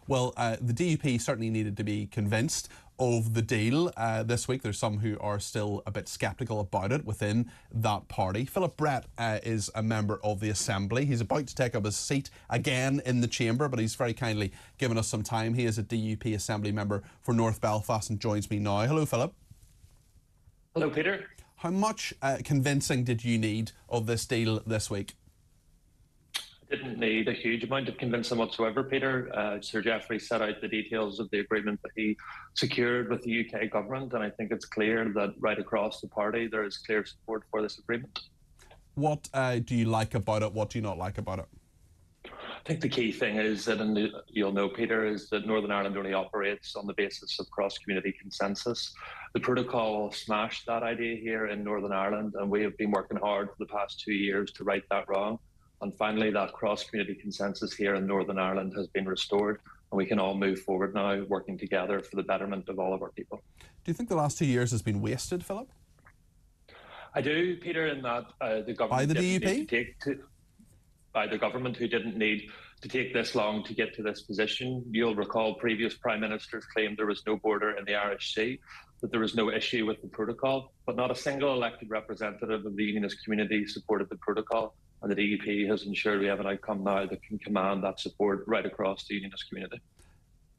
Well, the DUP certainly needed to be convinced of the deal this week. There's some who are still a bit sceptical about it within that party. Philip Brett is a member of the Assembly. He's about to take up his seat again in the chamber, but he's very kindly given us some time. He is a DUP Assembly member for North Belfast and joins me now. Hello, Philip. Hello, Peter. How much convincing did you need of this deal this week? Didn't need a huge amount of convincing whatsoever, Peter. Sir Geoffrey set out the details of the agreement that he secured with the UK government, and I think it's clear that right across the party there is clear support for this agreement. What do you like about it? What do you not like about it? I think the key thing is that, and you'll know, Peter, is that Northern Ireland only operates on the basis of cross-community consensus. The protocol smashed that idea here in Northern Ireland, and we have been working hard for the past 2 years to right that wrong. And finally, that cross-community consensus here in Northern Ireland has been restored, and we can all move forward now, working together for the betterment of all of our people. Do you think the last 2 years has been wasted, Philip? I do, Peter, in that the government by the DUP? By the government, who didn't need to take this long to get to this position. You'll recall previous Prime Ministers claimed there was no border in the Irish Sea, that there was no issue with the protocol, but not a single elected representative of the Unionist community supported the protocol. And the DUP has ensured we have an outcome now that can command that support right across the Unionist community.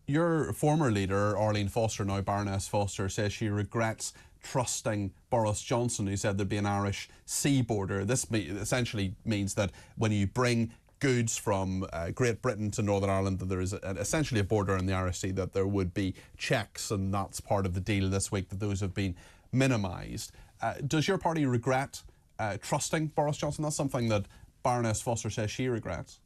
Your former leader, Arlene Foster, now Baroness Foster, says she regrets trusting Boris Johnson, who said there'd be an Irish sea border. This essentially means that when you bring goods from Great Britain to Northern Ireland, that there is essentially a border in the Irish Sea, that there would be checks, and that's part of the deal this week, that those have been minimised. Does your party regret trusting Boris Johnson? That's something that Baroness Foster says she regrets.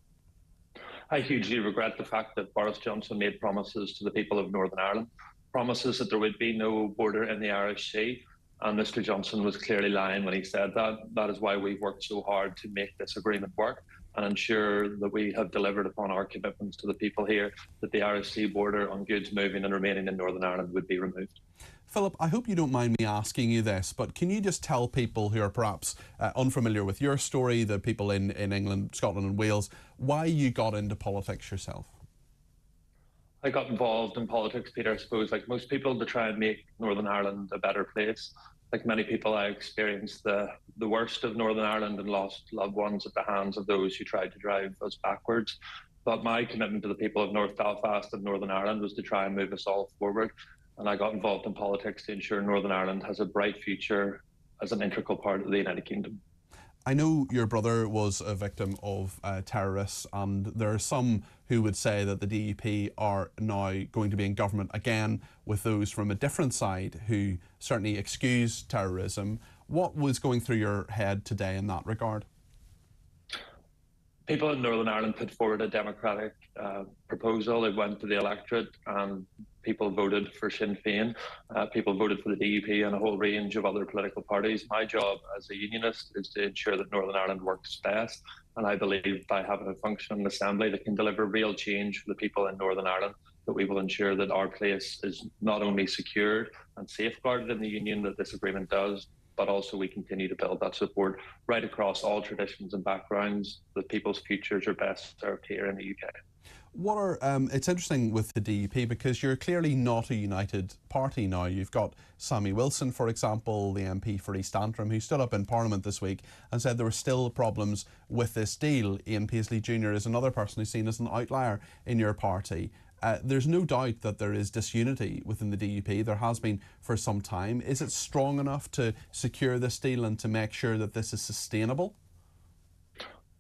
I hugely regret the fact that Boris Johnson made promises to the people of Northern Ireland, promises that there would be no border in the Irish Sea, and Mr Johnson was clearly lying when he said that. That is why we've worked so hard to make this agreement work and ensure that we have delivered upon our commitments to the people here, that the Irish Sea border on goods moving and remaining in Northern Ireland would be removed. Philip, I hope you don't mind me asking you this, but can you just tell people who are perhaps unfamiliar with your story, the people in England, Scotland and Wales, why you got into politics yourself? I got involved in politics, Peter, I suppose, like most people, to try and make Northern Ireland a better place. Like many people, I experienced the worst of Northern Ireland and lost loved ones at the hands of those who tried to drive us backwards. But my commitment to the people of North Belfast and Northern Ireland was to try and move us all forward. And I got involved in politics to ensure Northern Ireland has a bright future as an integral part of the United Kingdom. I know your brother was a victim of terrorists, and there are some who would say that the DUP are now going to be in government again with those from a different side who certainly excuse terrorism. What was going through your head today in that regard? People in Northern Ireland put forward a democratic proposal. It went to the electorate, and people voted for Sinn Féin. People voted for the DUP and a whole range of other political parties. My job as a unionist is to ensure that Northern Ireland works best. And I believe by having a functioning assembly that can deliver real change for the people in Northern Ireland, that we will ensure that our place is not only secured and safeguarded in the union that this agreement does, but also we continue to build that support right across all traditions and backgrounds, that people's futures are best served here in the UK. It's interesting with the DUP because you're clearly not a united party now. You've got Sammy Wilson, for example, the MP for East Antrim, who stood up in Parliament this week and said there were still problems with this deal. Ian Paisley Jr. is another person who's seen as an outlier in your party. There's no doubt that there is disunity within the DUP. There has been for some time. Is it strong enough to secure this deal and to make sure that this is sustainable?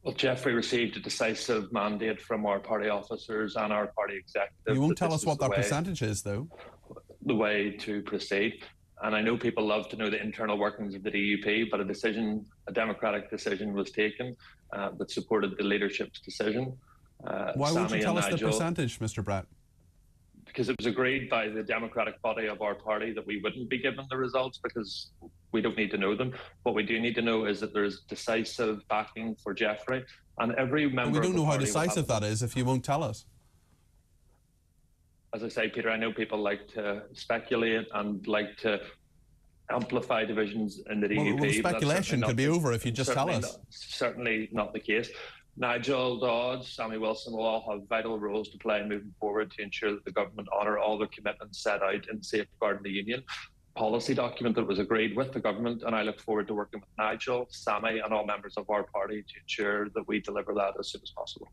Well, Geoffrey received a decisive mandate from our party officers and our party executive. You won't tell us what that percentage is, though. The way to proceed. And I know people love to know the internal workings of the DUP, but a democratic decision was taken that supported the leadership's decision. Why won't you tell us the percentage, Mr. Brett? Because it was agreed by the democratic body of our party that we wouldn't be given the results because we don't need to know them. What we do need to know is that there is decisive backing for Geoffrey, and every member. But we don't know how decisive that is if you won't tell us. As I say, Peter, I know people like to speculate and like to amplify divisions in the DUP. Well, speculation could be over if you just tell us. Certainly not the case. Nigel Dodds, Sammy Wilson will all have vital roles to play moving forward to ensure that the government honour all the commitments set out in Safeguarding the Union policy document that was agreed with the government, and I look forward to working with Nigel, Sammy and all members of our party to ensure that we deliver that as soon as possible.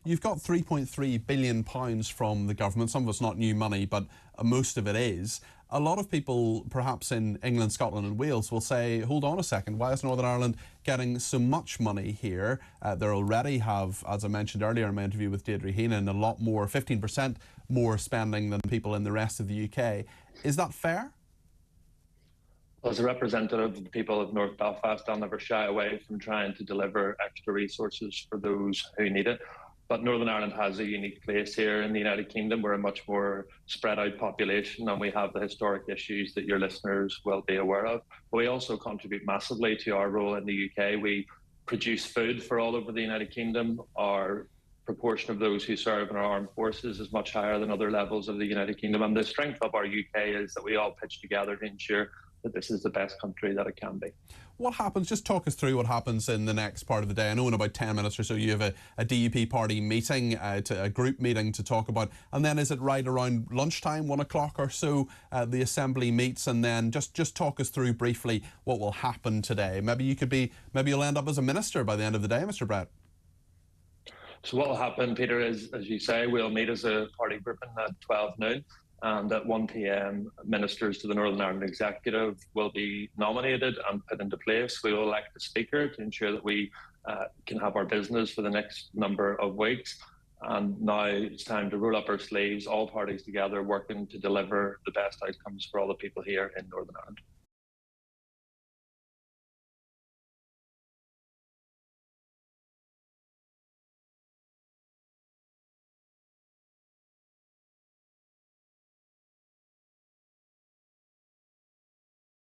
You've got £3.3 billion from the government. Some of it's not new money, but most of it is. A lot of people, perhaps in England, Scotland and Wales, will say, hold on a second, why is Northern Ireland getting so much money here? They already have, as I mentioned earlier in my interview with Deirdre Heenan, a lot more, 15% more spending than people in the rest of the UK. Is that fair? As a representative of the people of North Belfast, I'll never shy away from trying to deliver extra resources for those who need it. But Northern Ireland has a unique place here in the United Kingdom. We're a much more spread out population, and we have the historic issues that your listeners will be aware of. But we also contribute massively to our role in the UK. We produce food for all over the United Kingdom. Our proportion of those who serve in our armed forces is much higher than other levels of the United Kingdom. And the strength of our UK is that we all pitch together to ensure that this is the best country that it can be. What happens, just talk us through what happens in the next part of the day. I know in about 10 minutes or so you have a DUP party meeting, a group meeting to talk about, and then is it right around lunchtime, 1 o'clock or so, the Assembly meets, and then just talk us through briefly what will happen today. Maybe you'll end up as a minister by the end of the day, Mr. Brett. So what will happen, Peter, is, as you say, we'll meet as a party grouping at 12 noon. And at 1 p.m, ministers to the Northern Ireland Executive will be nominated and put into place. We will elect a speaker to ensure that we can have our business for the next number of weeks. And now it's time to roll up our sleeves, all parties together, working to deliver the best outcomes for all the people here in Northern Ireland.